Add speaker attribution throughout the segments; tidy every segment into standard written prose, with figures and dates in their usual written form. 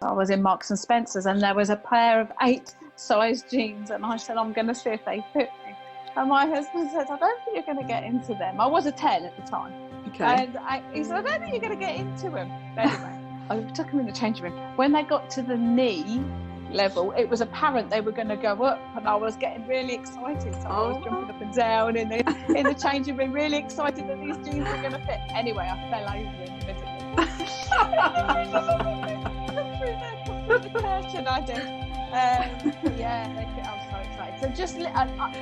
Speaker 1: I was in Marks and Spencer's, and there was a pair of 8 size jeans, and I said, I'm going to see if they fit me. And my husband said, I don't think you're going to get into them. I was a 10 at the time.
Speaker 2: Okay.
Speaker 1: And he said, I don't think you're going to get into them. Anyway, I took them in the changing room. When they got to the knee level, it was apparent they were going to go up, and I was getting really excited. So I was jumping up and down in the changing room, really excited that these jeans were going to fit. Anyway, I fell over in the middle. Through the curtain, I did. Yeah, they fit. I was so excited. So just,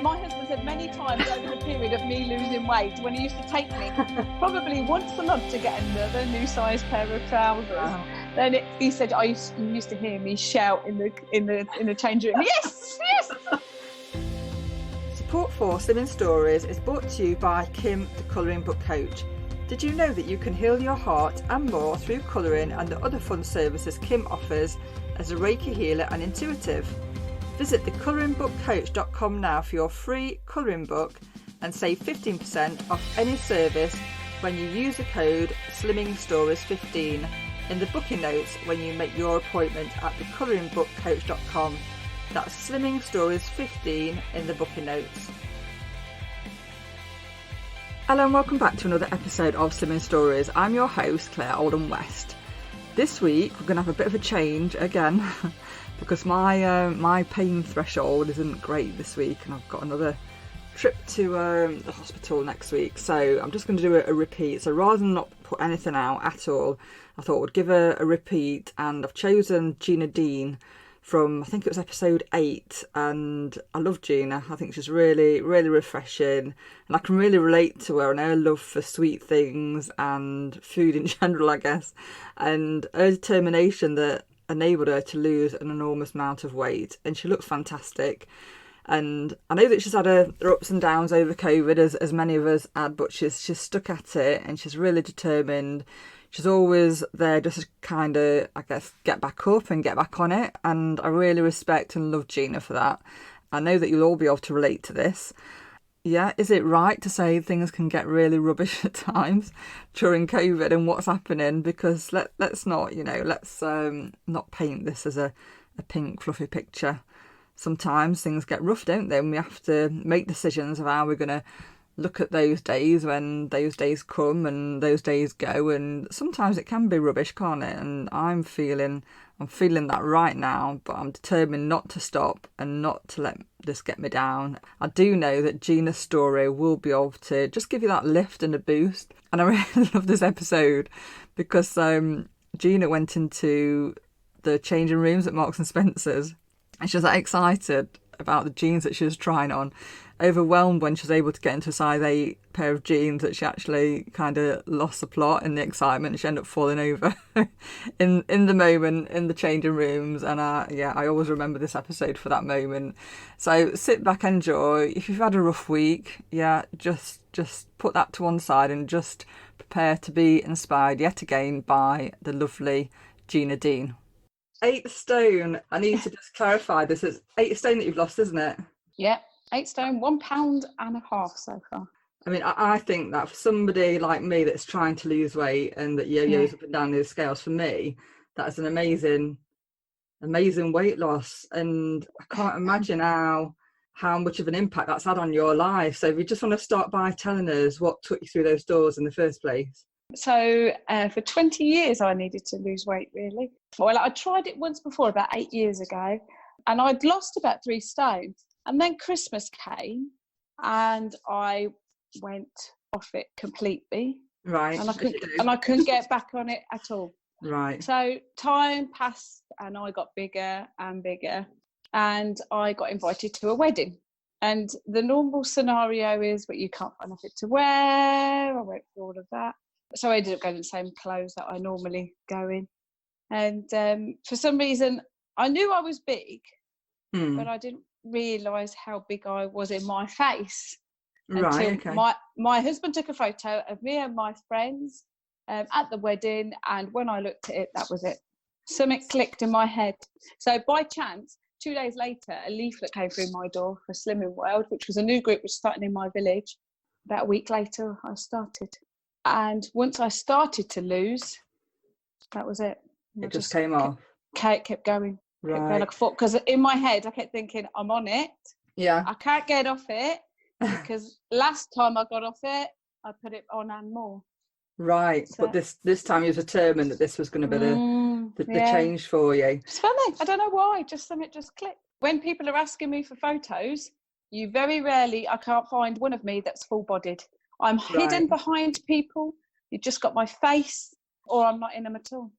Speaker 1: my husband said many times over the period of me losing weight, when he used to take me probably once a month to get another new size pair of trousers. Wow. Then he said, you used to hear me shout in the changing room, yes, yes.
Speaker 2: Support for Slimming Stories is brought to you by Kim, the colouring book coach. Did you know that you can heal your heart and more through colouring and the other fun services Kim offers as a Reiki healer and intuitive? Visit thecoloringbookcoach.com now for your free colouring book and save 15% off any service when you use the code SlimmingStories15 in the booking notes when you make your appointment at thecoloringbookcoach.com. That's SlimmingStories15 in the booking notes. Hello and welcome back to another episode of Slimming Stories. I'm your host, Claire Oldham West. This week we're going to have a bit of a change again because my pain threshold isn't great this week, and I've got another trip to the hospital next week, so I'm just going to do a repeat. So rather than not put anything out at all, I thought I would give a repeat, and I've chosen Gina Dean from, I think it was episode 8, and I love Gina. I think she's really, really refreshing, and I can really relate to her and her love for sweet things and food in general, I guess, and her determination that enabled her to lose an enormous amount of weight, and she looked fantastic. And I know that she's had her ups and downs over COVID, as many of us had, but she's stuck at it, and she's really determined. She's always there just to kind of, I guess, get back up and get back on it. And I really respect and love Gina for that. I know that you'll all be able to relate to this. Yeah, is it right to say things can get really rubbish at times during COVID and what's happening? Because let's not, let's not paint this as a pink fluffy picture. Sometimes things get rough, don't they? And we have to make decisions of how we're going to look at those days when those days come and those days go, and sometimes it can be rubbish, can't it? And I'm feeling that right now, but I'm determined not to stop and not to let this get me down. I do know that Gina's story will be able to just give you that lift and a boost, and I really love this episode because Gina went into the changing rooms at Marks and Spencer's, and she was that excited about the jeans that she was trying on, overwhelmed when she was able to get into a size 8 pair of jeans, that she actually kind of lost the plot in the excitement. She ended up falling over in the moment in the changing rooms. And I always remember this episode for that moment. So sit back, enjoy. If you've had a rough week, just put that to one side and just prepare to be inspired yet again by the lovely Gina Dean. 8 stone. I need to just clarify this. It's 8 stone that you've lost, isn't it?
Speaker 1: Yeah, 8 stone, 1.5 pounds so far.
Speaker 2: I mean, I think that for somebody like me that's trying to lose weight and that yo-yos up and down those scales, for me, that is an amazing weight loss. And I can't imagine how much of an impact that's had on your life. So if you just want to start by telling us what took you through those doors in the first place.
Speaker 1: So for 20 years, I needed to lose weight, really. Well, I tried it once before, about 8 years ago, and I'd lost about 3 stone. And then Christmas came, and I went off it completely.
Speaker 2: Right.
Speaker 1: And I couldn't get back on it at all.
Speaker 2: Right.
Speaker 1: So time passed, and I got bigger and bigger, and I got invited to a wedding. And the normal scenario is, but you can't find nothing to wear. I went through all of that. So I ended up going in the same clothes that I normally go in. And for some reason, I knew I was big, but I didn't realise how big I was in my face.
Speaker 2: Right, okay.
Speaker 1: My husband took a photo of me and my friends at the wedding, and when I looked at it, that was it. Something clicked in my head. So by chance, 2 days later, a leaflet came through my door for Slimming World, which was a new group which was starting in my village. About a week later, I started. And once I started to lose, that was it.
Speaker 2: It just came off.
Speaker 1: kept going.
Speaker 2: Right.
Speaker 1: Like, because in my head I kept thinking, I'm on it.
Speaker 2: Yeah.
Speaker 1: I can't get off it because last time I got off it, I put it on and more.
Speaker 2: Right.
Speaker 1: So,
Speaker 2: but this time you were determined that this was going to be the change for you.
Speaker 1: It's funny. I don't know why. Something just clicked. When people are asking me for photos, you very rarely, I can't find one of me that's full-bodied. I'm hidden behind people. You just got my face, or I'm not in them at all.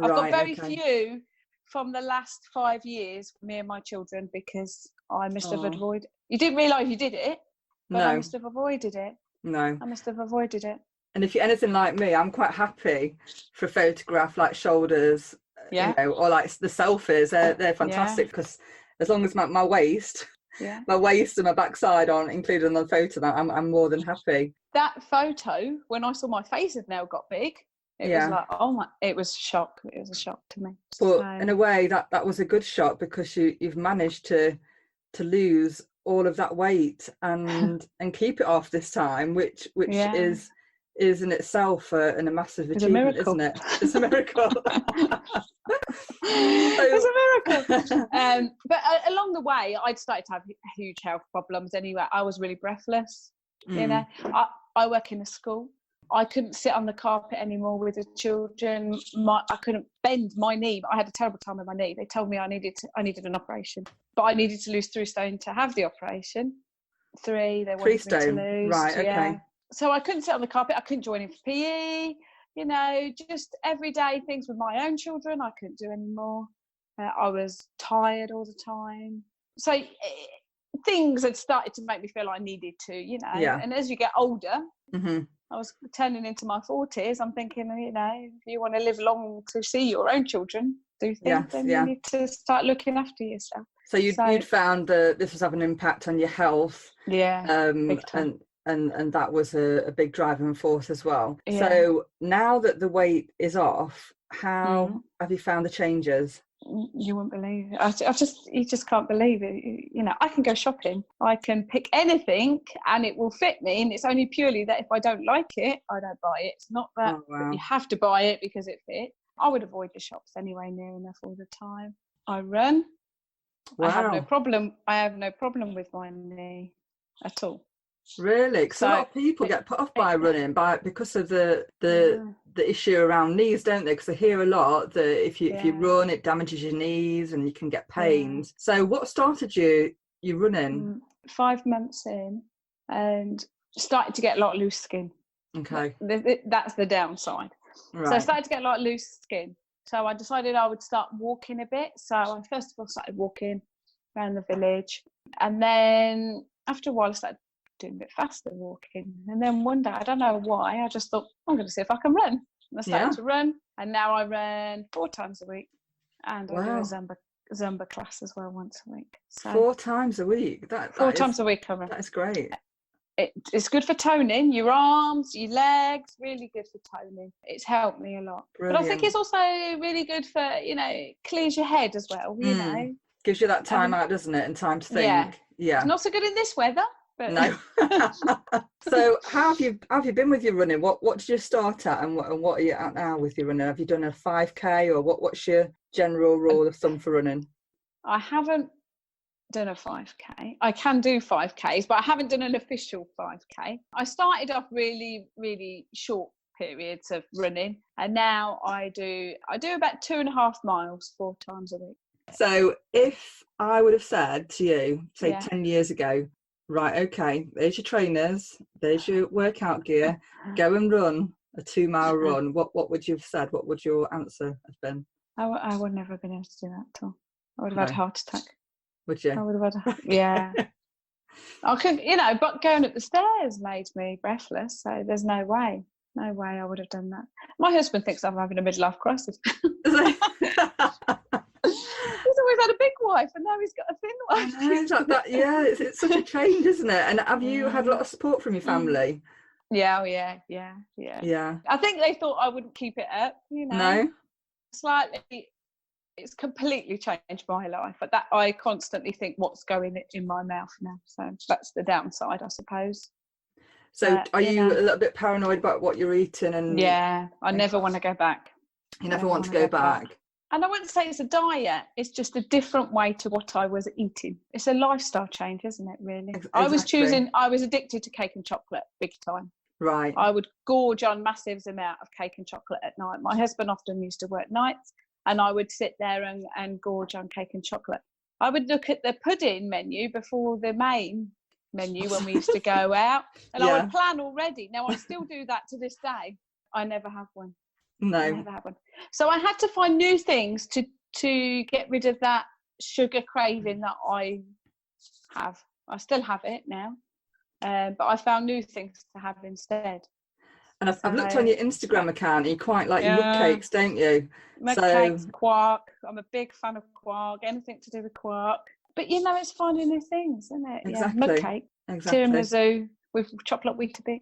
Speaker 1: I've got very few from the last 5 years, me and my children, because I must have avoided. You didn't realise you did it, but I must have avoided it.
Speaker 2: No.
Speaker 1: I must have avoided it.
Speaker 2: And if you're anything like me, I'm quite happy for a photograph like shoulders, or like the selfies. They're fantastic because as long as my waist, my waist and my backside aren't included in the photo, I'm more than happy.
Speaker 1: That photo, when I saw my face had now got big, it was like, oh my! It was a shock. It was a shock to me.
Speaker 2: But in a way, that was a good shock because you've managed to lose all of that weight and keep it off this time, which is in itself a massive achievement, isn't it? It's a miracle.
Speaker 1: It's a miracle. But along the way, I'd started to have huge health problems anyway. I was really breathless. You know, I work in a school. I couldn't sit on the carpet anymore with the children. I couldn't bend my knee. I had a terrible time with my knee. They told me I needed an operation, but I needed to lose 3 stone to have the operation. 3. They wanted
Speaker 2: 3 stone.
Speaker 1: Me to lose.
Speaker 2: Right. Okay.
Speaker 1: So I couldn't sit on the carpet. I couldn't join in for PE. You know, just everyday things with my own children. I couldn't do anymore. I was tired all the time. So things had started to make me feel I needed to, you know. Yeah. And as you get older, I was turning into my 40s. I'm thinking, you know, if you want to live long to see your own children do things, then you need to start looking after yourself.
Speaker 2: So you'd found that this was having an impact on your health.
Speaker 1: Yeah. Big time.
Speaker 2: And that was a big driving force as well.
Speaker 1: Yeah.
Speaker 2: So now that the weight is off, how have you found the changes?
Speaker 1: You won't believe it. You just can't believe it. You know, I can go shopping. I can pick anything and it will fit me. And it's only purely that if I don't like it, I don't buy it. It's not that you have to buy it because it fits. I would avoid the shops anyway near enough all the time. I run. Wow. I have no problem with my knee at all.
Speaker 2: Really? Because a lot of people get put off by running because of the issue around knees, don't they? Because I hear a lot that if you run, it damages your knees and you can get pains. So what started you running? 5
Speaker 1: months in, and started to get a lot of loose skin.
Speaker 2: Okay.
Speaker 1: That's the downside. Right. So I started to get a lot of loose skin. So I decided I would start walking a bit. So I first of all started walking around the village, and then after a while I started doing a bit faster walking. And then one day, I don't know why, I just thought, I'm going to see if I can run. And I started to run, and now I run 4 times a week. And I do a Zumba class as well once a week. So
Speaker 2: 4 times a week? That
Speaker 1: 4 times a week I run.
Speaker 2: That is great.
Speaker 1: It's good for toning your arms, your legs, really good for toning. It's helped me a lot. Brilliant. But I think it's also really good for, you know, clears your head as well, you know.
Speaker 2: Gives you that time out, doesn't it? And time to think. Yeah.
Speaker 1: It's not so good in this weather. But...
Speaker 2: No. So how have you been with your running? What did you start at, and what are you at now with your running? Have you done a 5k, or what's your general rule of thumb for running?
Speaker 1: I haven't done a 5k. I can do 5ks, but I haven't done an official 5k. I started off really, really short periods of running, and now I do about 2.5 miles 4 times a week.
Speaker 2: So if I would have said to you, say 10 years ago, right, okay, there's your trainers, there's your workout gear, go and run a 2-mile run, what would you have said? What would your answer have been?
Speaker 1: I would never have been able to do that at all. I would have had a heart attack.
Speaker 2: Would you?
Speaker 1: I would have had I could, you know, but going up the stairs made me breathless, so there's no way I would have done that. My husband thinks I'm having a midlife crisis. He's always had a big wife, and now he's got a thin one.
Speaker 2: It's like that, it's such a change, isn't it? And have you had a lot of support from your family?
Speaker 1: Yeah. I think they thought I wouldn't keep it up, you know.
Speaker 2: No.
Speaker 1: Slightly. It's completely changed my life, but that I constantly think what's going in my mouth now. So that's the downside, I suppose.
Speaker 2: So are you a little bit paranoid about what you're eating? And
Speaker 1: I never want to go back.
Speaker 2: You never want to go back.
Speaker 1: And I wouldn't say it's a diet, it's just a different way to what I was eating. It's a lifestyle change, isn't it, really?
Speaker 2: Exactly.
Speaker 1: I was addicted to cake and chocolate big time.
Speaker 2: Right.
Speaker 1: I would gorge on massive amount of cake and chocolate at night. My husband often used to work nights, and I would sit there and gorge on cake and chocolate. I would look at the pudding menu before the main menu when we used to go out, and I would plan already. Now, I still do that to this day. I never have one.
Speaker 2: No.
Speaker 1: I never have one. So I had to find new things to get rid of that sugar craving that I have. I still have it now, but I found new things to have instead.
Speaker 2: And I've looked on your Instagram account, and you quite like your mug cakes, don't you?
Speaker 1: Mug cakes, quark. I'm a big fan of quark, anything to do with quark. But, it's finding new things, isn't it?
Speaker 2: Exactly.
Speaker 1: Yeah, mug cake, tiramisu with chocolate Weetabix.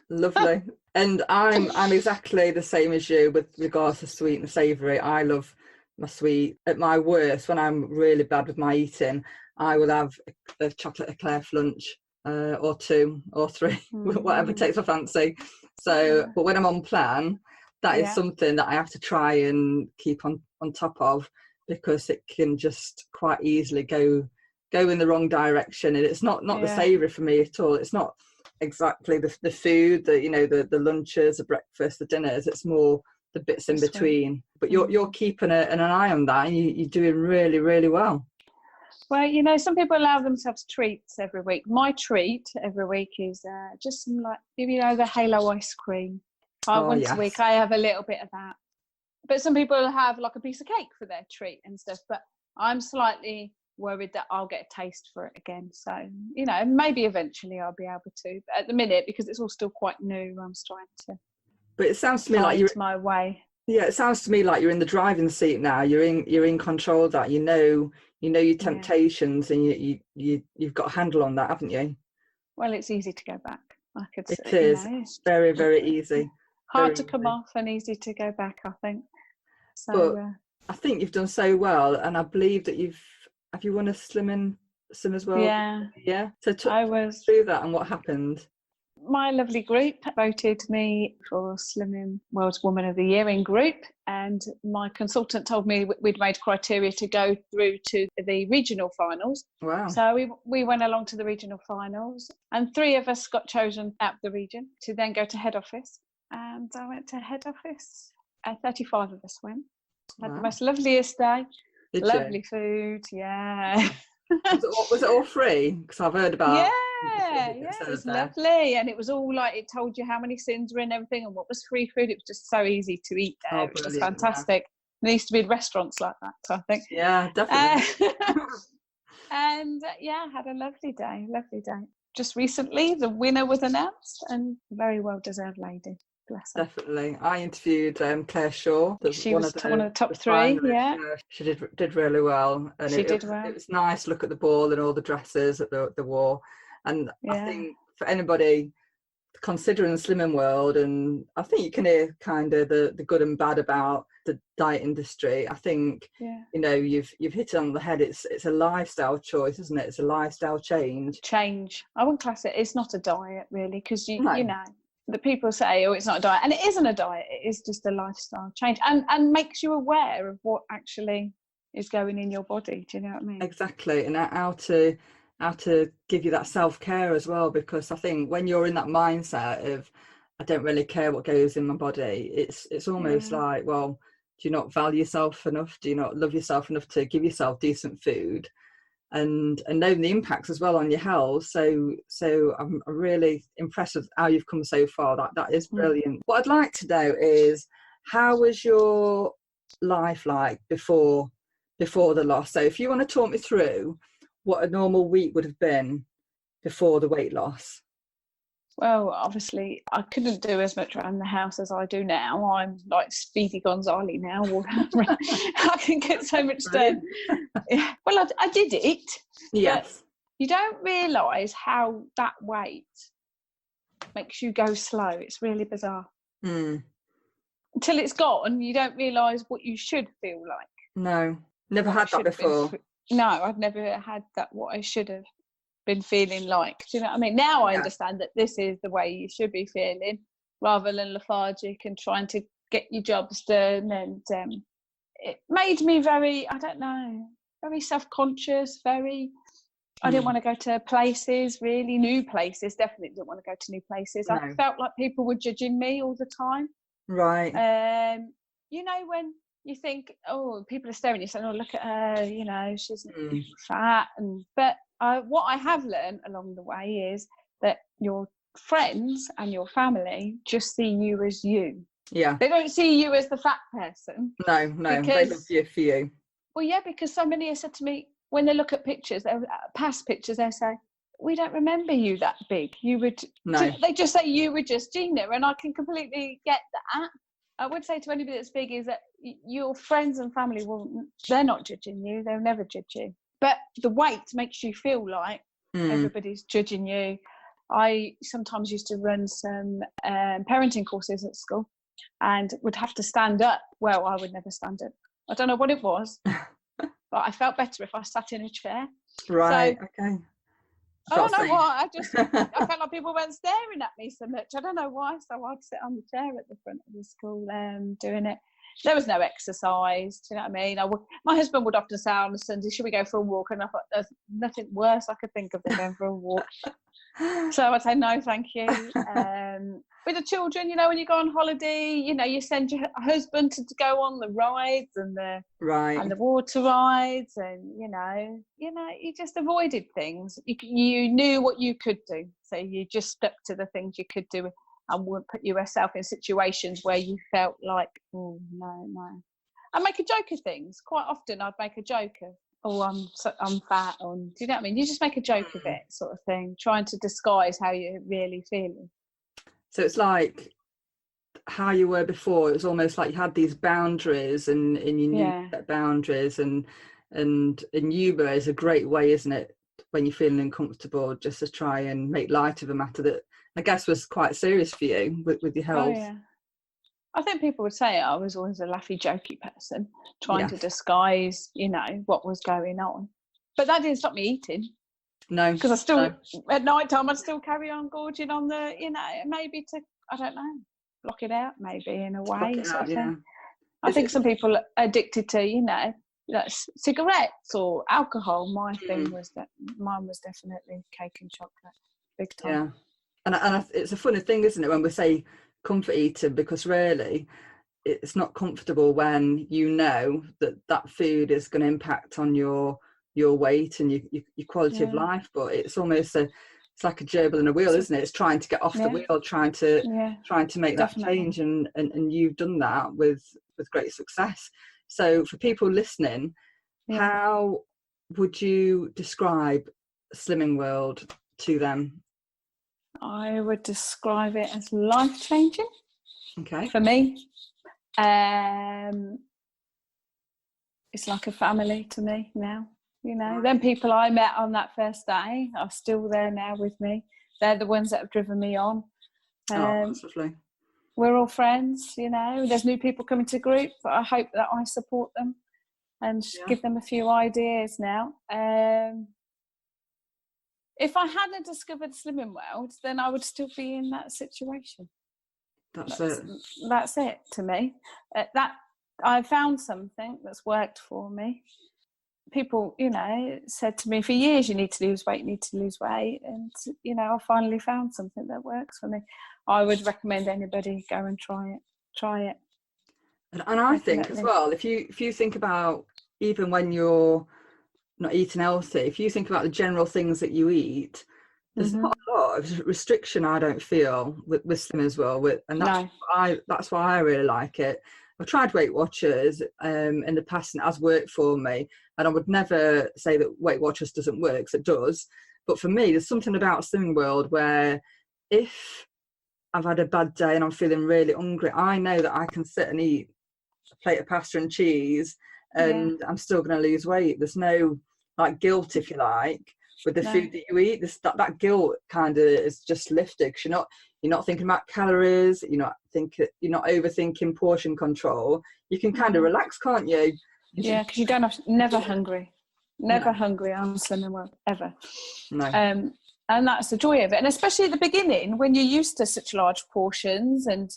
Speaker 2: Lovely. And I'm exactly the same as you with regards to sweet and savoury. I love my sweet. At my worst, when I'm really bad with my eating, I will have a chocolate eclair for lunch, or 2 or 3, whatever takes my fancy. So, but when I'm on plan, that is something that I have to try and keep on top of, because it can just quite easily go in the wrong direction. And it's not the savoury for me at all. It's not exactly the food, the lunches, the breakfast, the dinners. It's more the bits in between. But you're keeping an eye on that, and you're doing really, really well.
Speaker 1: Well, some people allow themselves treats every week. My treat every week is just some, like, the Halo ice cream. Once a week I have a little bit of that. But some people have like a piece of cake for their treat and stuff. But I'm slightly worried that I'll get a taste for it again. So, maybe eventually I'll be able to. But at the minute, because it's all still quite new, I'm trying to.
Speaker 2: But it sounds to me like you're
Speaker 1: my way.
Speaker 2: Yeah, it sounds to me like you're in the driving seat now. You're in control of that. You know your temptations, and you've got a handle on that, haven't you?
Speaker 1: Well, it's easy to go back.
Speaker 2: It is. It's very, very easy.
Speaker 1: Hard to come off and easy to go back, I think. So,
Speaker 2: but I think you've done so well, and I believe that have you won a sim as well? Yeah. So talk through that and what happened.
Speaker 1: My lovely group voted me for Slimming World's Woman of the Year in group, and my consultant told me we'd made criteria to go through to the regional finals.
Speaker 2: Wow.
Speaker 1: So we went along to the regional finals, and 3 of us got chosen out of the region to then go to head office. And I went to head office. 35 of us went. Had the most loveliest day. Lovely food, yeah.
Speaker 2: Was it all free? Because I've heard about.
Speaker 1: Yeah, it was lovely, and it was all like, it told you how many sins were in everything and what was free food. It was just so easy to eat there. It was just fantastic. There used to be restaurants like that, I think.
Speaker 2: Yeah, definitely.
Speaker 1: And had a lovely day. Just recently, the winner was announced, and very well deserved lady. Bless her.
Speaker 2: Definitely. I interviewed Claire Shaw.
Speaker 1: She was one of the top 3. Yeah.
Speaker 2: She did really well, and
Speaker 1: she did well.
Speaker 2: It was nice to look at the ball and all the dresses that the wore. And I think for anybody considering the slimming world, and I think you can hear kind of the good and bad about the diet industry. I think you've hit it on the head. It's a lifestyle choice, isn't it? It's a lifestyle change.
Speaker 1: I wouldn't class it. It's not a diet really, because you know. The people say, it's not a diet, and it isn't a diet. It is just a lifestyle change, and makes you aware of what actually is going in your body. Do you know what I mean?
Speaker 2: Exactly, and how to give you that self-care as well, because I think when you're in that mindset of I don't really care what goes in my body, it's almost like, well, do you not value yourself enough? Do you not love yourself enough to give yourself decent food? And knowing the impacts as well on your health. So I'm really impressed with how you've come so far. That is brilliant. What I'd like to know is, how was your life like before the loss? So if you want to talk me through what a normal week would have been before the weight loss.
Speaker 1: Well, obviously, I couldn't do as much around the house as I do now. I'm like Speedy Gonzales now. I can get so much done. Yeah. Well, I did it.
Speaker 2: Yes.
Speaker 1: You don't realise how that weight makes you go slow. It's really bizarre. Until it's gone, you don't realise what you should feel like.
Speaker 2: No, never had that before.
Speaker 1: No, I've never had that, what I should have been feeling like. Do you know what I mean? Now I understand that this is the way you should be feeling, rather than lethargic and trying to get your jobs done. And it made me very, I don't know, very self-conscious, I didn't want to go to places, really new places. Definitely didn't want to go to new places.
Speaker 2: No.
Speaker 1: I felt like people were judging me all the time.
Speaker 2: Right.
Speaker 1: You know, when you think, oh, people are staring at you, saying, oh, look at her, you know, she's fat. But what I have learned along the way is that your friends and your family just see you as you.
Speaker 2: Yeah.
Speaker 1: They don't see you as the fat person.
Speaker 2: No, they love you for you.
Speaker 1: Well, yeah, because so many have said to me, when they look at pictures, past pictures, they say, we don't remember you that big. You would, they just say you were just Gina, and I can completely get that. I would say to anybody that's big is that your friends and family they're not judging you. They'll never judge you. But the weight makes you feel like everybody's judging you. I sometimes used to run some parenting courses at school and would have to stand up. Well, I would never stand up. I don't know what it was. But I felt better if I sat in a chair.
Speaker 2: Right,
Speaker 1: so,
Speaker 2: okay.
Speaker 1: I don't know why. I felt like people weren't staring at me so much. I don't know why. So I'd sit on the chair at the front of the school doing it. There was no exercise. Do you know what I mean? My husband would often say on a Sunday, should we go for a walk? And I thought, there's nothing worse I could think of than going for a walk. So I'd say, no, thank you. With the children, you know, when you go on holiday, you know, you send your husband to go on the rides and the water rides, and you know, you just avoided things. You knew what you could do, so you just stuck to the things you could do, and wouldn't put yourself in situations where you felt like, oh no. I make a joke of things. Quite often, I'd make a joke of, oh, I'm fat, or do you know what I mean? You just make a joke of it, sort of thing, trying to disguise how you're really feeling.
Speaker 2: So it's like how you were before. It was almost like you had these boundaries, and you knew that boundaries, and humour is a great way, isn't it, when you're feeling uncomfortable, just to try and make light of a matter that I guess was quite serious for you with your health.
Speaker 1: Oh, yeah. I think people would say I was always a laughy, jokey person, trying to disguise, you know, what was going on. But that didn't stop me eating.
Speaker 2: No.
Speaker 1: Because I still, at night time, I'd still carry on gorging on the, you know, maybe to, I don't know, block it out, maybe in a way. Sort of thing. I think some people are addicted to, you know, like cigarettes or alcohol. Mine was definitely cake and chocolate, big time.
Speaker 2: Yeah. And it's a funny thing, isn't it, when we say comfort eating, because really it's not comfortable when you know that food is going to impact on your weight and your quality of life, but it's almost it's like a gerbil in a wheel, isn't it? It's trying to get off the wheel, trying to make that change, and you've done that with great success. So for people listening, how would you describe Slimming World to them?
Speaker 1: I would describe it as life-changing.
Speaker 2: Okay.
Speaker 1: For me. It's like a family to me now. You know, them people I met on that first day are still there now with me. They're the ones that have driven me on.
Speaker 2: That's lovely.
Speaker 1: We're all friends, you know. There's new people coming to group, but I hope that I support them and give them a few ideas now. If I hadn't discovered Slimming World, then I would still be in that situation. That's it to me. That I found something that's worked for me. People, you know, said to me for years, you need to lose weight, and you know, I finally found something that works for me. I would recommend anybody go and try it.
Speaker 2: And I think as well, if you think about, even when you're not eating healthy, if you think about the general things that you eat, there's not a lot of restriction, I don't feel, with Slimming as well. And that's why I really like it. I've tried Weight Watchers in the past, and it has worked for me. And I would never say that Weight Watchers doesn't work, because it does. But for me, there's something about Slimming World where if I've had a bad day and I'm feeling really hungry, I know that I can sit and eat a plate of pasta and cheese and I'm still going to lose weight. There's no like guilt, if you like, with the food that you eat. That guilt kind of is just lifted, because you're not thinking about calories, you're not overthinking portion control. You can kind of relax, can't you?
Speaker 1: Yeah, because you don't have never hungry on Slimming World ever.
Speaker 2: No.
Speaker 1: And that's the joy of it. And especially at the beginning, when you're used to such large portions, and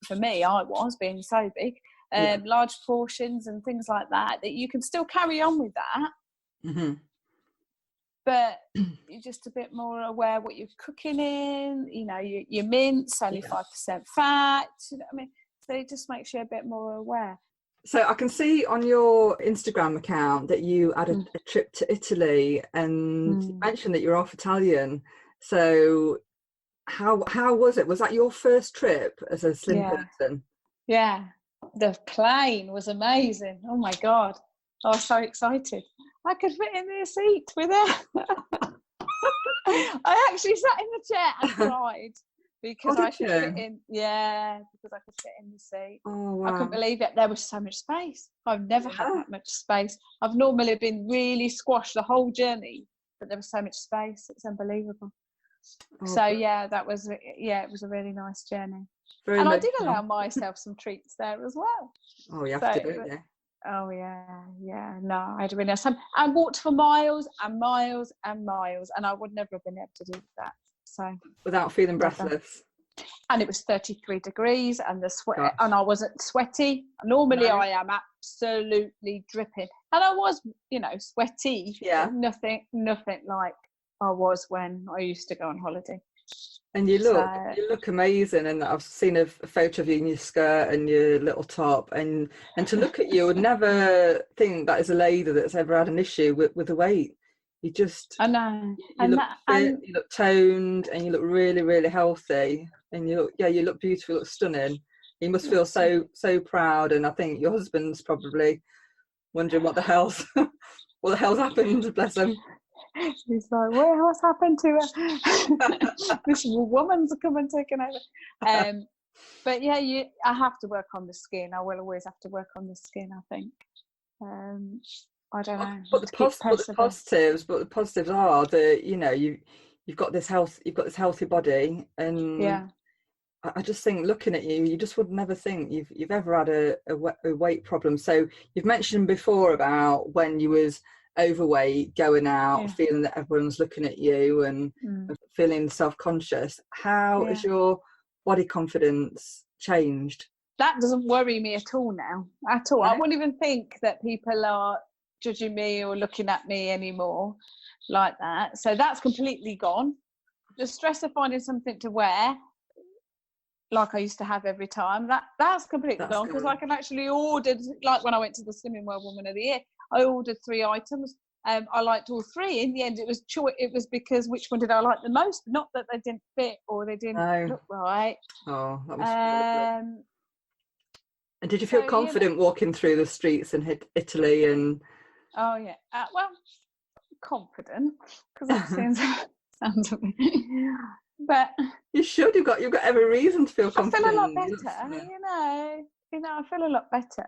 Speaker 1: for me, I was being so big, large portions and things like that, that you can still carry on with that.
Speaker 2: Mm-hmm.
Speaker 1: But you're just a bit more aware what you're cooking in, you know, your mince, only 5% fat, you know what I mean? So it just makes you a bit more aware.
Speaker 2: So I can see on your Instagram account that you had a trip to Italy, and you mentioned that you're half Italian. So how was it? Was that your first trip as a slim person?
Speaker 1: Yeah, the plane was amazing. Oh my God, I was so excited. I could fit in the seat with her. I actually sat in the chair and cried because I could fit in. Yeah, because I could fit in the seat.
Speaker 2: Oh, wow.
Speaker 1: I couldn't believe it. There was so much space. I've never had that much space. I've normally been really squashed the whole journey, but there was so much space. It's unbelievable. So that was it was a really nice journey. And I did allow myself some treats there as well.
Speaker 2: Oh, you have to do it, yeah.
Speaker 1: Oh yeah. No, I had a really nice time. I walked for miles and miles and miles, and I would never have been able to do that. So
Speaker 2: without feeling breathless.
Speaker 1: And it was 33 degrees, and the sweat, and I wasn't sweaty. Normally, I am absolutely dripping, and I was, sweaty.
Speaker 2: Yeah.
Speaker 1: Nothing like I was when I used to go on holiday.
Speaker 2: And you look amazing, and I've seen a photo of you in your skirt and your little top, and to look at you, I would never think that is a lady that's ever had an issue with the weight. You just,
Speaker 1: I know,
Speaker 2: you look fit, you look toned, and you look really, really healthy, and you look beautiful, you look stunning. You must feel so proud, and I think your husband's probably wondering what the hell's happened, bless him.
Speaker 1: He's like, well, what's happened to her? This woman's come and taken over. But yeah, I have to work on the skin. I will always have to work on the skin, I think. I don't know.
Speaker 2: But the positives are that you've got this healthy body, and I just think looking at you just would never think you've ever had a weight problem. So you've mentioned before about when you was overweight, going out, feeling that everyone's looking at you and feeling self-conscious. How has your body confidence changed?
Speaker 1: That doesn't worry me at all now, at all. I wouldn't even think that people are judging me or looking at me anymore like that. So that's completely gone. The stress of finding something to wear like I used to have every time, that's completely gone, because I can actually order, like when I went to the Slimming World Woman of the Year, I ordered 3 items. I liked all 3. In the end, it was because which one did I like the most, not that they didn't fit or they didn't look right.
Speaker 2: Oh, that was and did you feel confident walking through the streets in Italy? And
Speaker 1: oh yeah, well, confident, because that sounds a bit, but
Speaker 2: you should. You've got every reason to feel confident.
Speaker 1: I feel a lot better, I feel a lot better.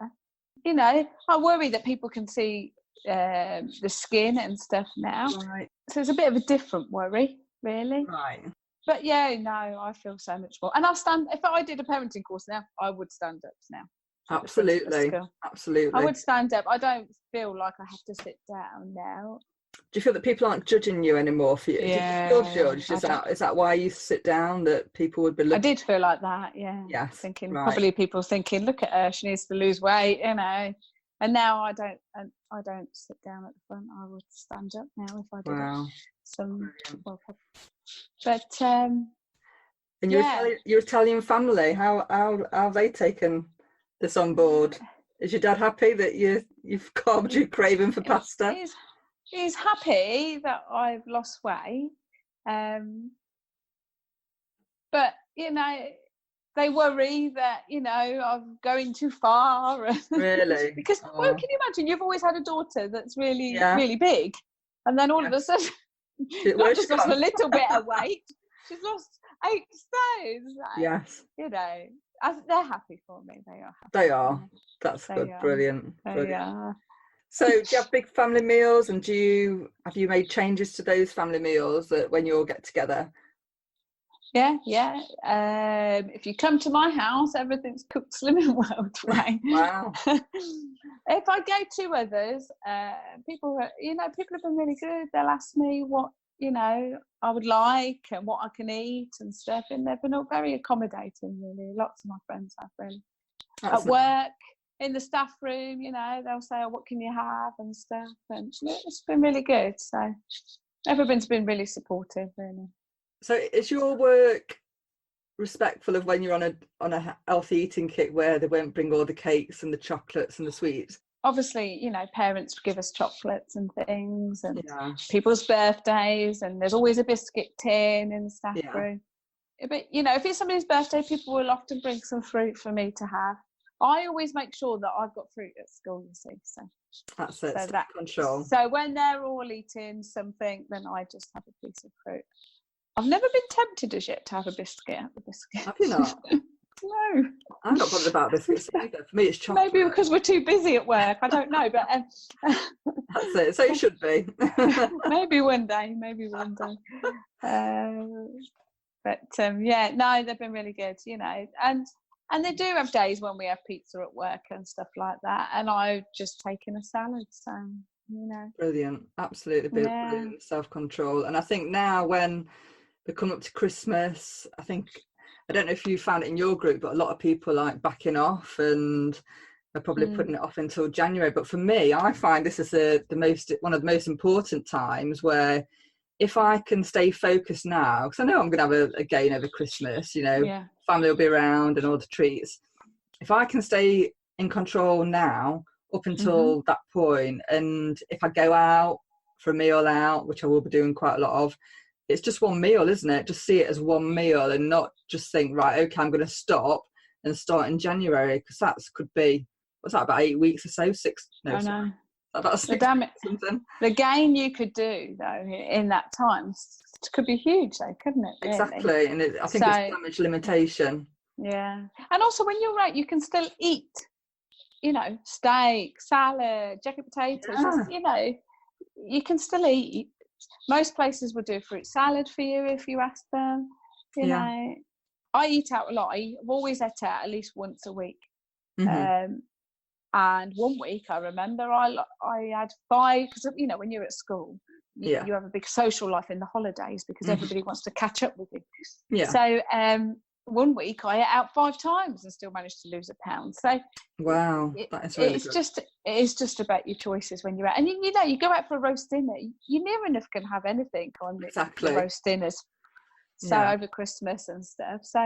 Speaker 1: I worry that people can see the skin and stuff now.
Speaker 2: Right.
Speaker 1: So it's a bit of a different worry, really.
Speaker 2: Right.
Speaker 1: But I feel so much more. And if I did a parenting course now, I would stand up now.
Speaker 2: Absolutely.
Speaker 1: I would stand up. I don't feel like I have to sit down now.
Speaker 2: Do you feel that people aren't judging you anymore for you?
Speaker 1: Yeah.
Speaker 2: Do you feel judged? Is that why you sit down, that people would be looking?
Speaker 1: I did feel like that, yeah.
Speaker 2: Yes.
Speaker 1: Thinking, probably people thinking, look at her, she needs to lose weight, And now I don't sit down at the front. I would stand up now if I did.
Speaker 2: Wow.
Speaker 1: But
Speaker 2: and your Italian family, how have they taken this on board? Is your dad happy that you've calmed your craving for pasta?
Speaker 1: He's happy that I've lost weight, but they worry that I'm going too far.
Speaker 2: Really?
Speaker 1: Because well, can you imagine? You've always had a daughter that's really really big, and then all of a sudden, she's lost a little bit of weight. She's lost 8 stones.
Speaker 2: Yes.
Speaker 1: They're happy for me. They are happy.
Speaker 2: They are. That's good. Brilliant.
Speaker 1: Yeah.
Speaker 2: So do you have big family meals, and have you made changes to those family meals when you all get together?
Speaker 1: Yeah. If you come to my house, everything's cooked Slimming World way.
Speaker 2: Wow.
Speaker 1: If I go to others, people have been really good. They'll ask me what I would like and what I can eat and stuff, and they've been all very accommodating. Really, lots of my friends have really. At work, in the staff room, you know, they'll say, oh, what can you have and stuff. And it's been really good. So everyone's been really supportive, really.
Speaker 2: So is your work respectful of when you're on a healthy eating kit where they won't bring all the cakes and the chocolates and the sweets?
Speaker 1: Obviously, you know, parents give us chocolates and things, and
Speaker 2: Yeah.
Speaker 1: people's birthdays, and there's always a biscuit tin in the staff
Speaker 2: Yeah.
Speaker 1: room. But, you know, if it's somebody's birthday, people will often bring some fruit for me to have. I always make sure that I've got fruit at school, you see. So
Speaker 2: That's it,
Speaker 1: so
Speaker 2: self control.
Speaker 1: So when they're all eating something, then I just have a piece of fruit. I've never been tempted as yet to have a biscuit.
Speaker 2: Have you not?
Speaker 1: No.
Speaker 2: I'm not bothered about biscuits either. For me, it's chocolate.
Speaker 1: Maybe because we're too busy at work. I don't know, but
Speaker 2: that's it. So you should be.
Speaker 1: maybe one day. Yeah, no, they've been really good, you know, and they do have days when we have pizza at work and stuff like that, and I've just taken a salad, so, you know.
Speaker 2: Brilliant, absolutely brilliant self-control. And I think now when we come up to Christmas, I don't know if you found it in your group, but a lot of people like backing off and are probably putting it off until January. But for me, I find this is one of the most important times where if I can stay focused now, because I know I'm going to have a gain over Christmas, you know, family will be around and all the treats. If I can stay in control now up until that point, and if I go out for a meal out, which I will be doing quite a lot of, it's just one meal, isn't it? Just see it as one meal and not just think, right, okay, I'm going to stop and start in January, because that could be, what's that, about 8 weeks or so?
Speaker 1: I know.
Speaker 2: About 6 something.
Speaker 1: The gain you could do though in that time could be huge, though, couldn't it? Really?
Speaker 2: Exactly, and I think it's damage limitation.
Speaker 1: Yeah, and also when you're right, you can still eat, you know, steak, salad, jacket potatoes. Just, you know, you can still eat. Most places will do a fruit salad for you if you ask them. You know, I eat out a lot. I've always ate out at least once a week. And one week I remember I had 5, because, you know, when you're at school, you have a big social life in the holidays because everybody wants to catch up with you. Yeah. So one week I ate out 5 times and still managed to lose a pound. So
Speaker 2: wow, that is really good.
Speaker 1: It's just about your choices when you're out. And you know, you go out for a roast dinner, you near enough can have anything on the roast dinners. So over Christmas and stuff. So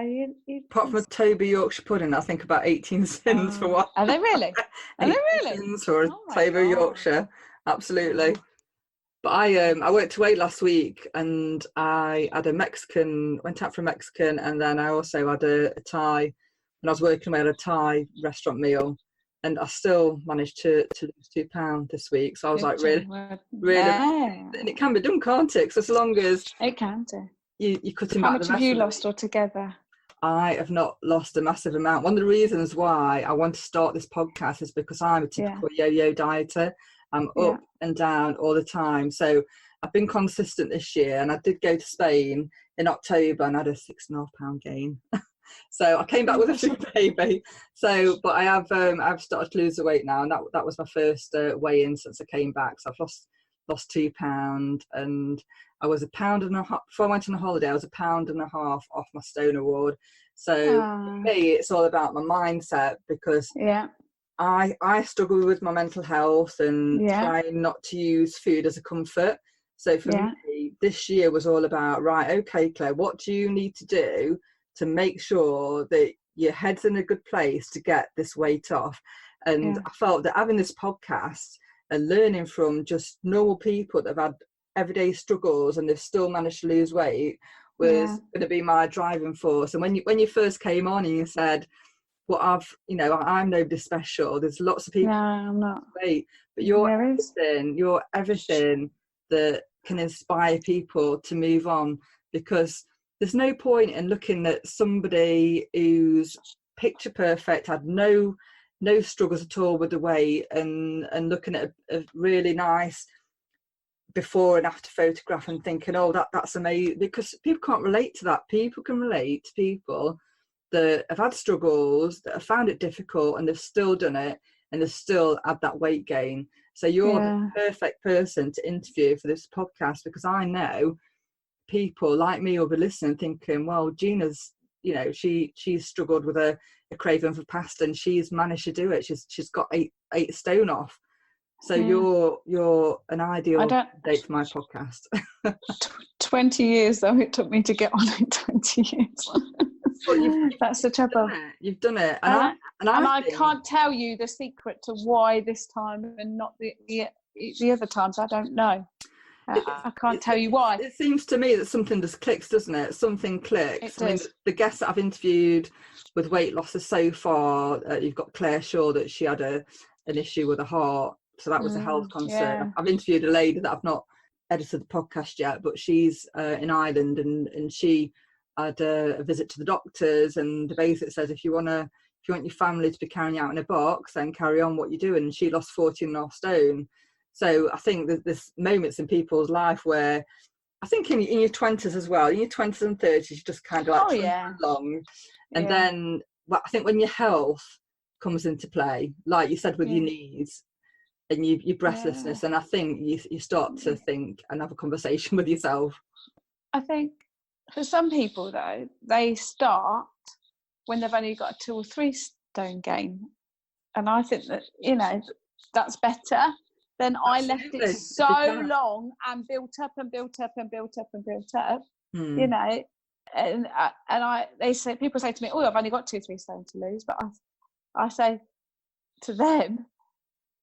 Speaker 2: apart from a Toby Yorkshire pudding, I think about 18 cents for one.
Speaker 1: Are they really? Are they really?
Speaker 2: Cents for a Toby Yorkshire, absolutely. But I went away last week and I had went out for a Mexican, and then I also had a Thai. When I was working, I had a Thai restaurant meal, and I still managed to lose £2 this week. So I was like, really, and it can be done, can't it? Because as long as
Speaker 1: it can do.
Speaker 2: You cut him
Speaker 1: back.
Speaker 2: How
Speaker 1: much have you lost altogether?
Speaker 2: I have not lost a massive amount. One of the reasons why I want to start this podcast is because I'm a typical yo-yo dieter. I'm up and down all the time. So I've been consistent this year, and I did go to Spain in October and I had a 6.5 pound gain. So I came back with a food baby. So, but I've started to lose the weight now, and that was my first weigh-in since I came back. So I've lost £2, and I was £1.50 before I went on a holiday. I was £1.50 off my Stone Award. So for me, it's all about my mindset, because I struggle with my mental health and trying not to use food as a comfort. So for me, this year was all about, right, okay, Claire, what do you need to do to make sure that your head's in a good place to get this weight off? And I felt that having this podcast and learning from just normal people that have had everyday struggles and they've still managed to lose weight was going to be my driving force. And when you first came on and you said, well, I'm nobody special, there's lots of people.
Speaker 1: No, I'm not.
Speaker 2: Weight, but you're everything that can inspire people to move on, because there's no point in looking at somebody who's picture perfect, had no struggles at all with the weight, and looking at a really nice before and after photograph and thinking, oh, that's amazing, because people can't relate to that. People can relate to people that have had struggles, that have found it difficult, and they've still done it, and they've still had that weight gain. So you're the perfect person to interview for this podcast, because I know people like me will be listening thinking, well, Gina's she's struggled with a craving for pasta, and she's managed to do it. She's got eight stone off. So you're an ideal date for my podcast.
Speaker 1: 20 years though it took me to get on it. 20 years. That's the trouble.
Speaker 2: You've done it,
Speaker 1: and I can't tell you the secret to why this time and not the other times. I don't know. I can't tell you why.
Speaker 2: It seems to me that something just clicks, doesn't it? Something clicks. I mean, the guests that I've interviewed with weight losses so far, you've got Claire Shaw, that she had an issue with her heart, so that was a health concern. Yeah. I've interviewed a lady that I've not edited the podcast yet, but she's in Ireland, and she had a visit to the doctors, and the basic says if you want your family to be carrying out in a box, then carry on what you're doing. And she lost 14.5 stone. So I think that there's moments in people's life where, I think in your 20s as well, in your 20s and 30s, you just kind of along. And then I think when your health comes into play, like you said with your knees and your breathlessness, and I think you start to think and have a conversation with yourself.
Speaker 1: I think for some people, though, they start when they've only got a 2 or 3 stone gain. And I think that, that's better. Then I left it so long and built up and built up and built up and built up, and people say to me, "Oh, I've only got 2-3 stone to lose," but I say to them,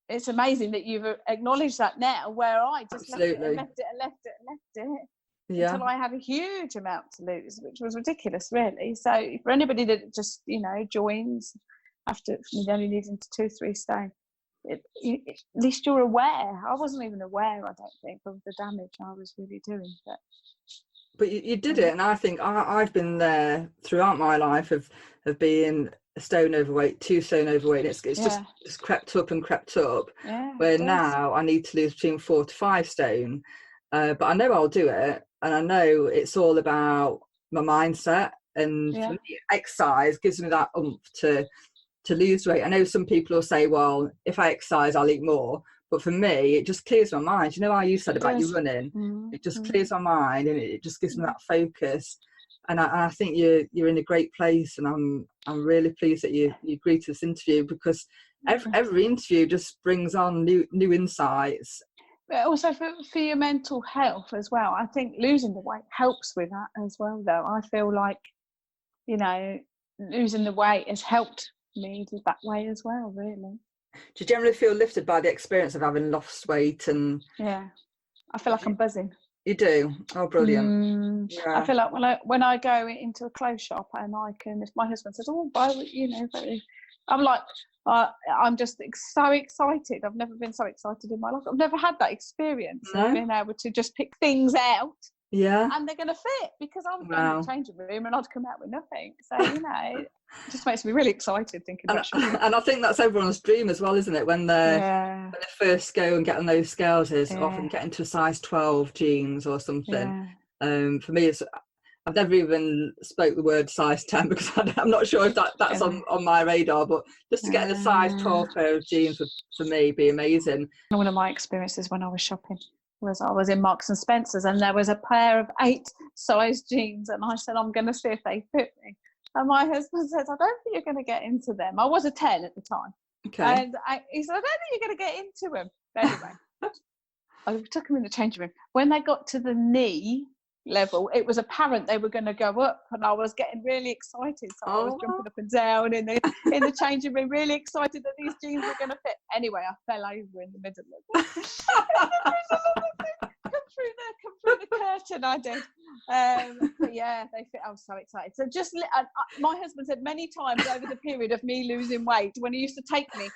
Speaker 1: "It's amazing that you've acknowledged that now." Where I just left it until I had a huge amount to lose, which was ridiculous, really. So for anybody that just joins after only needing 2-3 stone. At least you're aware. I wasn't even aware, I don't think, of the damage I was really doing.
Speaker 2: But you did it, and I think I've been there throughout my life of being a stone overweight, 2 stone overweight. It's just crept up and crept up. Yeah, where now I need to lose between 4 to 5 stone. But I know I'll do it, and I know it's all about my mindset. And for me, exercise gives me that oomph to lose weight. I know some people will say, well, if I exercise, I'll eat more. But for me, it just clears my mind. You know how you said about your running? It just clears my mind, and it just gives me that focus. And I think you're in a great place, and I'm really pleased that you agreed to this interview, because every interview just brings on new insights.
Speaker 1: But also for your mental health as well. I think losing the weight helps with that as well, though. I feel like, losing the weight has helped me that way as well, really.
Speaker 2: Do you generally feel lifted by the experience of having lost weight? And
Speaker 1: I feel like I'm buzzing.
Speaker 2: You do? Oh, brilliant.
Speaker 1: I feel like when I go into a clothes shop and I can, if my husband says, "Oh, buy," I'm like, I'm just so excited. I've never been so excited in my life. I've never had that experience of being able to just pick things out. Yeah. And they're going to fit, because I'm in the changing room and I'd come out with nothing. So, it just makes me really excited thinking about shopping.
Speaker 2: And I think that's everyone's dream as well, isn't it? When they first go and get on those scales, is often getting to a size 12 jeans or something. Yeah. For me, I've never even spoke the word size 10, because I'm not sure if that's on my radar, but just to get a size 12 pair of jeans would, for me, be amazing.
Speaker 1: One of my experiences when I was shopping was I was in Marks and Spencer's, and there was a pair of 8 size jeans, and I said, I'm going to see if they fit me. And my husband said, I don't think you're going to get into them. I was a 10 at the time. Okay. And he said, I don't think you're going to get into them. But anyway, I took them in the changing room. When they got to the knee level, it was apparent they were going to go up, and I was getting really excited. So I was jumping up and down in the changing room, really excited that these jeans were going to fit. Anyway, I fell over in the middle of it. Come through the curtain, I did. But yeah, they fit. I was so excited. So just my husband said many times over the period of me losing weight, when he used to take me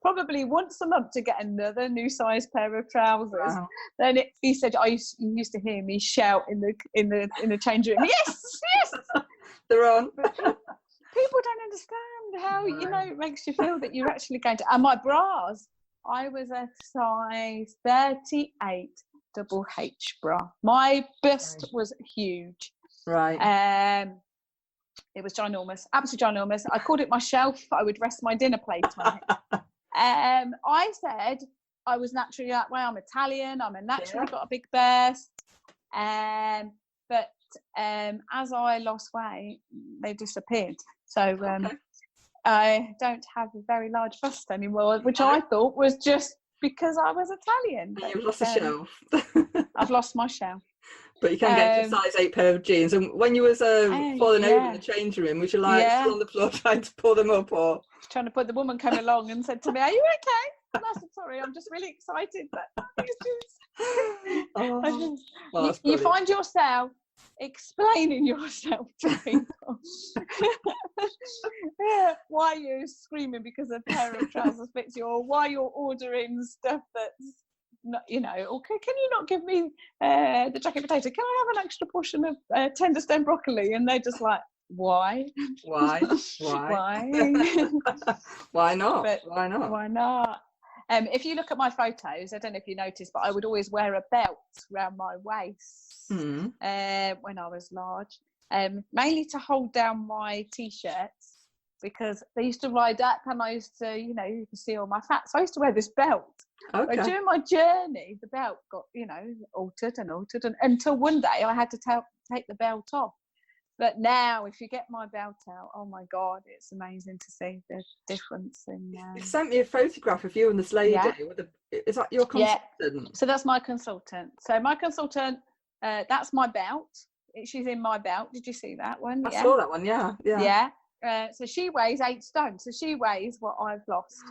Speaker 1: probably once a month to get another new size pair of trousers, then he said you used to hear me shout in the changing room, yes,
Speaker 2: they're on.
Speaker 1: People don't understand how it makes you feel that you're actually going to. And my bras, I was a size 38 double H bra. My bust was huge. Right. It was ginormous, absolutely ginormous. I called it my shelf. I would rest my dinner plate on it. I said I was naturally that way. I'm Italian. I'm naturally got a big bust. But as I lost weight, they disappeared. So
Speaker 2: Okay.
Speaker 1: I don't have a very large bust anymore, which I thought was just because I was Italian.
Speaker 2: And you've lost a shelf.
Speaker 1: I've lost my shell.
Speaker 2: But you can get to a size 8 pair of jeans. And when you was falling over in the change room, was you like still on the floor trying to pull them up, or
Speaker 1: trying to put? The woman came along and said to me, "Are you okay?" And I said, "Sorry, I'm just really excited." But you find yourself explaining yourself to people. Why you're screaming because a pair of trousers fits you, or why you're ordering stuff that's not, or can you not give me the jacket potato? Can I have an extra portion of tender stem broccoli? And they're just like, why?
Speaker 2: Why? Why not?
Speaker 1: But why not? If you look at my photos, I don't know if you noticed, but I would always wear a belt around my waist when I was large, mainly to hold down my t-shirts, because they used to ride up and I used to, you can see all my fat. So I used to wear this belt.
Speaker 2: Okay.
Speaker 1: But during my journey, the belt got, altered and until one day I had to take the belt off. But now, if you get my belt out, oh my God, it's amazing to see the difference.
Speaker 2: You sent me a photograph of you and this lady. Is that your consultant?
Speaker 1: Yeah. So that's my consultant. So my consultant, that's my belt. She's in my belt. Did you see that one?
Speaker 2: I saw that one. Yeah.
Speaker 1: So she weighs 8 stone. So she weighs what I've lost.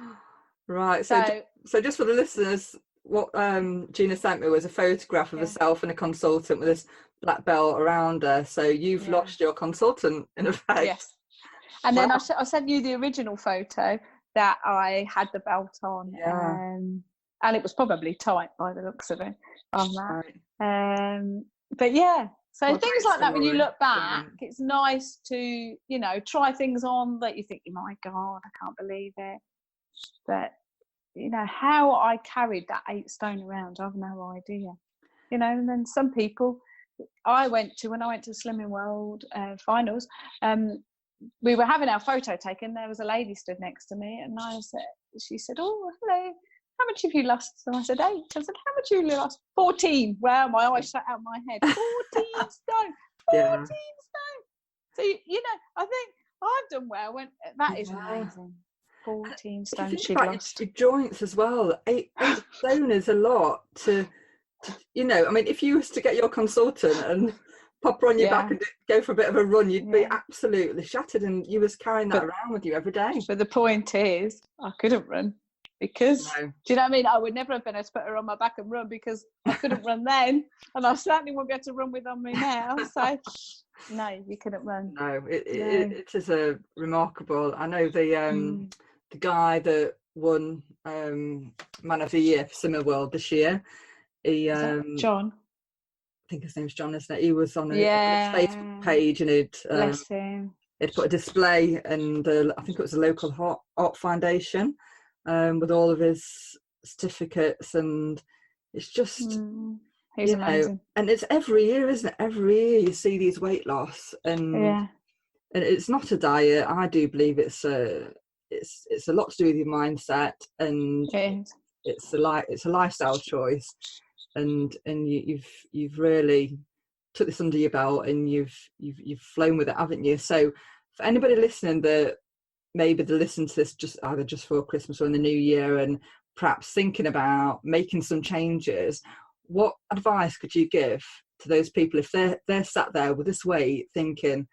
Speaker 2: Right. So just for the listeners, what Gina sent me was a photograph of herself and a consultant with this black belt around her. So you've lost your consultant in effect.
Speaker 1: Yes. And then I sent you the original photo that I had the belt on.
Speaker 2: Yeah.
Speaker 1: And it was probably tight by the looks of it on that.
Speaker 2: Right.
Speaker 1: But yeah. So things like that, when you look back, it's nice to, try things on that you think, my God, I can't believe it. But, how I carried that 8 stone around, I've no idea. And then some people when I went to Slimming World finals, we were having our photo taken. There was a lady stood next to me, and she said, "Oh, hello. How much have you lost?" So I said, 8. I said, "How much have you lost?" 14. Wow, my eyes shut out my head. 14 stone. 14 stone. So, I think I've done well. That is amazing. 14 stone she lost.
Speaker 2: Your joints as well. 8 stone is a lot to, if you was to get your consultant and pop her on your back and go for a bit of a run, you'd be absolutely shattered, and you was carrying that around with you every day.
Speaker 1: But the point is, I couldn't run because, do you know what I mean? I would never have been able to put her on my back and run because I couldn't run then, and I certainly won't be able to run with on me now. So, no, you couldn't run.
Speaker 2: No, it is a remarkable. I know the guy that won Man of the Year for Summer World this year. He
Speaker 1: John.
Speaker 2: I think his name's John, isn't it? He was on his Facebook page, and he'd put a display, and I think it was a local art foundation with all of his certificates, and it's just
Speaker 1: he's amazing.
Speaker 2: And it's every year, isn't it? Every year you see these weight loss, and it's not a diet. I do believe it's a lot to do with your mindset, and it's a lifestyle choice. And you've really took this under your belt, and you've flown with it, haven't you? So for anybody listening that maybe they listen to this either just for Christmas or in the new year, and perhaps thinking about making some changes, what advice could you give to those people if they're sat there with this weight thinking,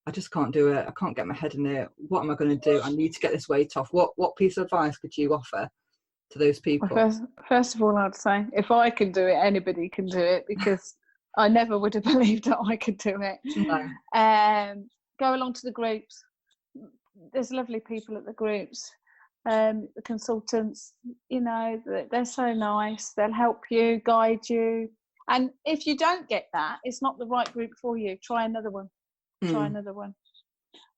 Speaker 2: I just can't do it, I can't get my head in it, what am I going to do, I need to get this weight off? What piece of advice could you offer to those people?
Speaker 1: Well, first of all, I'd say if I can do it, anybody can do it, because I never would have believed that I could do it.
Speaker 2: No.
Speaker 1: Go along to the groups. There's lovely people at the groups. The consultants, they're so nice. They'll help you, guide you. And if you don't get that, it's not the right group for you. Try another one. Try another one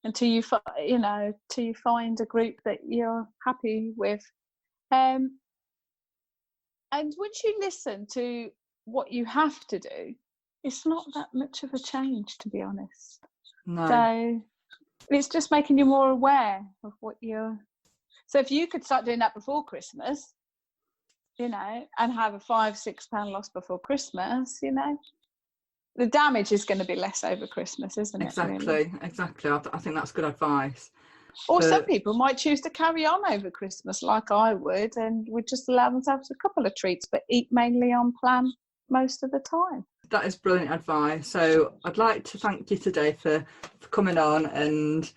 Speaker 1: until you find a group that you're happy with. And once you listen to what you have to do, it's not that much of a change, to be honest.
Speaker 2: No.
Speaker 1: So it's just making you more aware of what you're. So if you could start doing that before Christmas, and have a 5-6 pound loss before Christmas, the damage is going to be less over Christmas, isn't it? Really?
Speaker 2: Exactly. I think that's good advice.
Speaker 1: Or some people might choose to carry on over Christmas like I would, and would just allow themselves a couple of treats, but eat mainly on plan most of the time.
Speaker 2: That is brilliant advice. So I'd like to thank you today for coming on. And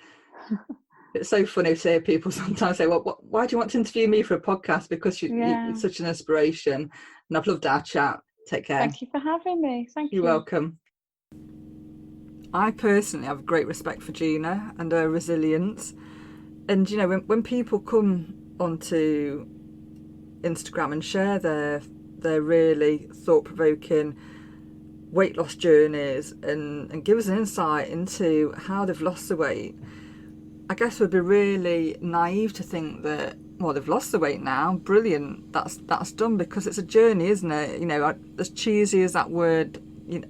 Speaker 2: it's so funny to hear people sometimes say, well, why do you want to interview me for a podcast? Because you're such an inspiration. And I've loved our chat. Take care.
Speaker 1: Thank you for having me. Thank you.
Speaker 2: You're welcome. I personally have great respect for Gina and her resilience. And, you know, when people come onto Instagram and share their really thought-provoking weight loss journeys and give us an insight into how they've lost the weight, I guess we'd be really naive to think that, well, they've lost the weight now, brilliant, that's done, because it's a journey, isn't it? You know, as cheesy as that word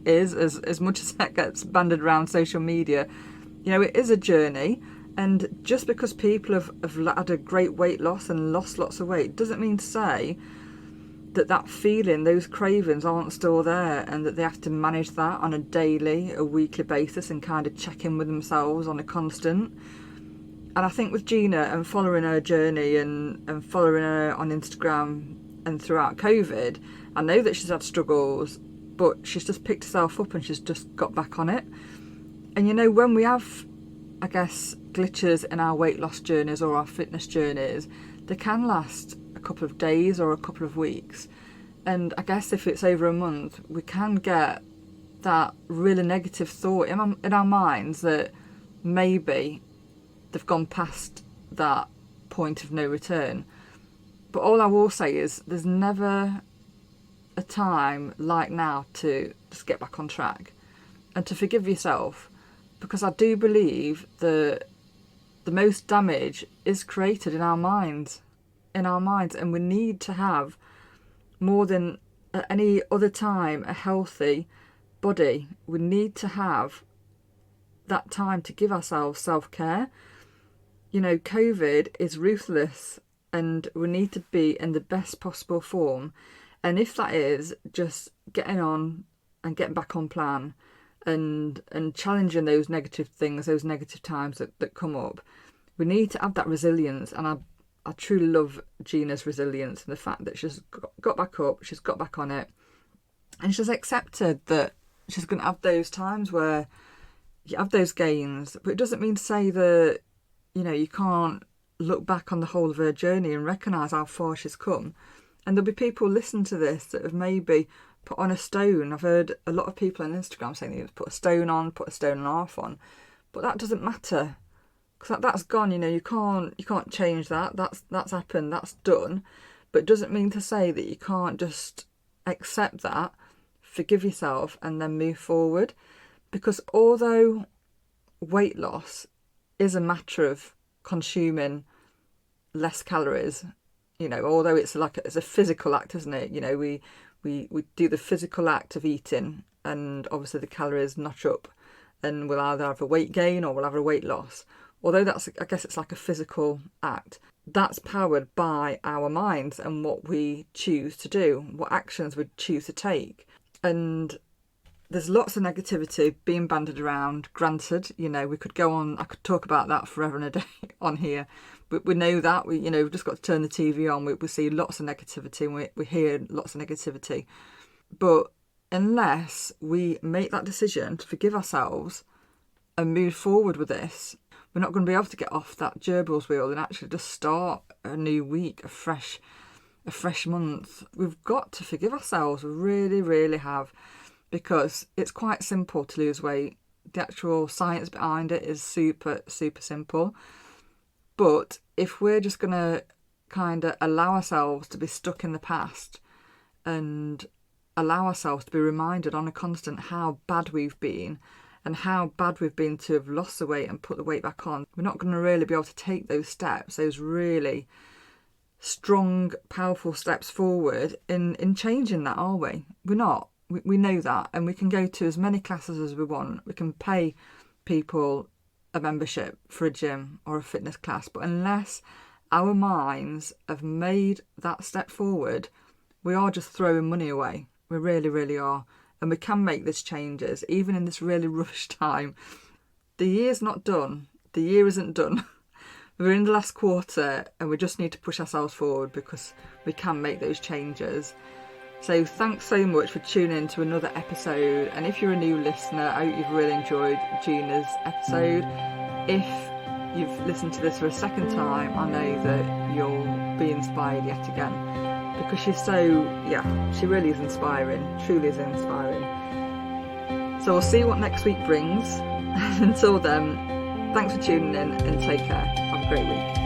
Speaker 2: is, as much as that gets bandied around social media, you know, it is a journey. And just because people have had a great weight loss and lost lots of weight doesn't mean to say that feeling, those cravings aren't still there, and that they have to manage that on a daily, a weekly basis, and kind of check in with themselves on a constant. And I think with Gina and following her journey and following her on Instagram and throughout COVID, I know that she's had struggles, but she's just picked herself up and she's just got back on it. And you know, when we have, I guess, glitches in our weight loss journeys or our fitness journeys, they can last a couple of days or a couple of weeks. And I guess if it's over a month, we can get that really negative thought in our minds that maybe they've gone past that point of no return. But all I will say is there's never a time like now to just get back on track and to forgive yourself, because I do believe that the most damage is created in our minds, and we need to have, more than at any other time, a healthy body. We need to have that time to give ourselves self-care. You know, COVID is ruthless, and we need to be in the best possible form. And if that is just getting on and getting back on plan and challenging those negative things, those negative times that come up, we need to have that resilience. And I truly love Gina's resilience and the fact that she's got back up, she's got back on it, and she's accepted that she's going to have those times where you have those gains. But it doesn't mean to say that, you know, you can't look back on the whole of her journey and recognise how far she's come. And there'll be people listening to this that have maybe put on a stone. I've heard a lot of people on Instagram saying you put a stone on, put a stone and a half on, but that doesn't matter, because that's gone. You know, you can't change that. That's happened. That's done. But it doesn't mean to say that you can't just accept that, forgive yourself, and then move forward. Because although weight loss is a matter of consuming less calories, you know, although it's a physical act, isn't it? You know, we do the physical act of eating, and obviously the calories notch up, and we'll either have a weight gain or we'll have a weight loss. Although I guess it's like a physical act, that's powered by our minds and what we choose to do, what actions we choose to take. And there's lots of negativity being bandied around. Granted, you know, we could go on, I could talk about that forever and a day on here, but we know that, we've just got to turn the TV on, we see lots of negativity, and we hear lots of negativity. But unless we make that decision to forgive ourselves and move forward with this, we're not going to be able to get off that gerbil's wheel and actually just start a new week, a fresh month. We've got to forgive ourselves, we really, really have. Because it's quite simple to lose weight. The actual science behind it is super, super simple. But if we're just going to kind of allow ourselves to be stuck in the past and allow ourselves to be reminded on a constant how bad we've been and how bad we've been to have lost the weight and put the weight back on, we're not going to really be able to take those steps, those really strong, powerful steps forward in changing that, are we? We're not. We know that, and we can go to as many classes as we want. We can pay people a membership for a gym or a fitness class, but unless our minds have made that step forward, we are just throwing money away. We really, really are. and we can make these changes even in this really rush time. The year's not done. The year isn't done. We're in the last quarter and we just need to push ourselves forward because we can make those changes. So thanks so much for tuning in to another episode, and if you're a new listener, I hope you've really enjoyed Gina's episode. If you've listened to this for a second time, I know that you'll be inspired yet again, because she's she really is inspiring, truly is inspiring. So we'll see what next week brings. Until then, thanks for tuning in and take care. Have a great week.